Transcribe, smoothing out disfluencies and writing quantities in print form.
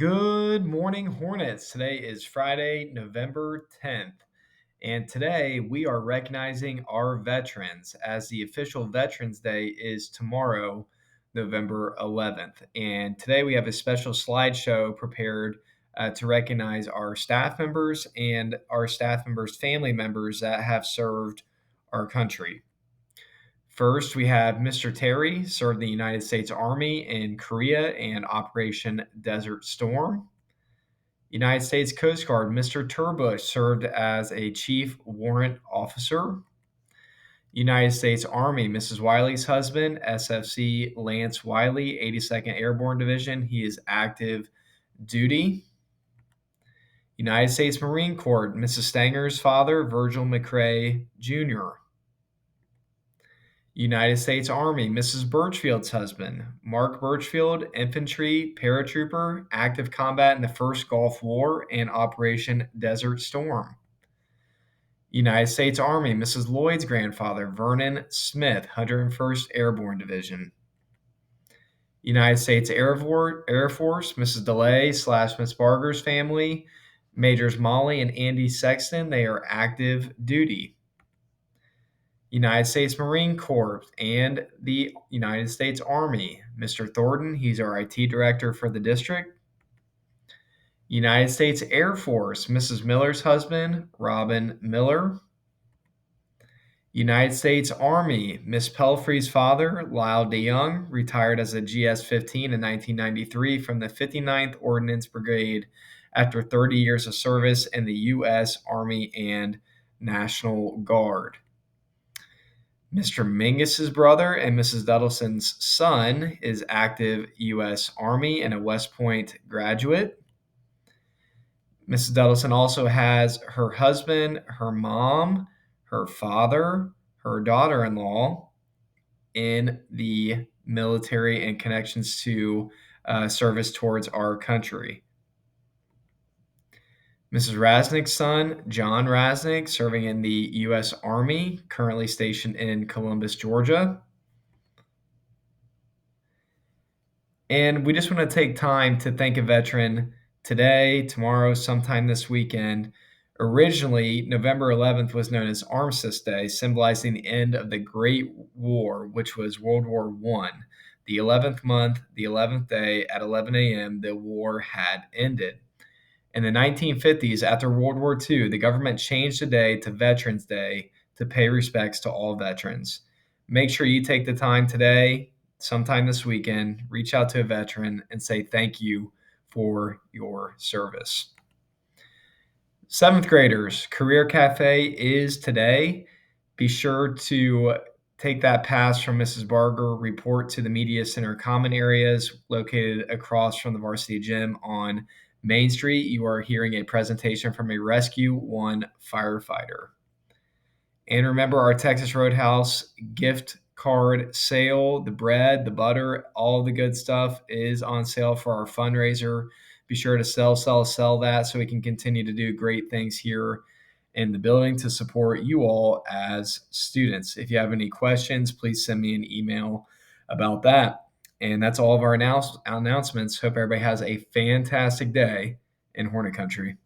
Good morning, Hornets. Today is Friday, November 10th, and today we are recognizing our veterans as the official Veterans Day is tomorrow, November 11th. And today we have a special slideshow prepared to recognize our staff members and our staff members' family members that have served our country. First, we have Mr. Terry served the United States Army in Korea and Operation Desert Storm. United States Coast Guard, Mr. Turbush served as a Chief Warrant Officer. United States Army, Mrs. Wiley's husband, SFC Lance Wiley, 82nd Airborne Division. He is active duty. United States Marine Corps, Mrs. Stanger's father, Virgil McRae Jr. United States Army, Mrs. Birchfield's husband, Mark Birchfield, infantry paratrooper, active combat in the First Gulf War and Operation Desert Storm. United States Army, Mrs. Lloyd's grandfather, Vernon Smith, 101st Airborne Division. United States Air Force, Mrs. DeLay / Miss Barger's family, Majors Molly and Andy Sexton, they are active duty. United States Marine Corps and the United States Army, Mr. Thornton, he's our IT director for the district. United States Air Force, Mrs. Miller's husband, Robin Miller. United States Army, Miss Pelfrey's father, Lyle DeYoung, retired as a GS-15 in 1993 from the 59th Ordnance Brigade after 30 years of service in the U.S. Army and National Guard. Mr. Mingus's brother and Mrs. Dudleson's son is active U.S. Army and a West Point graduate. Mrs. Duddleson also has her husband, her mom, her father, her daughter-in-law in the military and connections to service towards our country. Mrs. Rasnick's son, John Rasnick, serving in the U.S. Army, currently stationed in Columbus, Georgia. And we just want to take time to thank a veteran today, tomorrow, sometime this weekend. Originally, November 11th was known as Armistice Day, symbolizing the end of the Great War, which was World War I. The 11th month, the 11th day at 11 a.m., the war had ended. In the 1950s, after World War II, the government changed the day to Veterans Day to pay respects to all veterans. Make sure you take the time today, sometime this weekend, reach out to a veteran and say thank you for your service. Seventh graders, Career Cafe is today. Be sure to take that pass from Mrs. Barger, report to the Media Center common areas located across from the varsity gym on Main Street. You are hearing a presentation from a Rescue One firefighter. And remember our Texas Roadhouse gift card sale, the bread, the butter, all the good stuff is on sale for our fundraiser. Be sure to sell that so we can continue to do great things here in the building to support you all as students. If you have any questions, please send me an email about that. And that's all of our announcements. Hope everybody has a fantastic day in Hornet Country.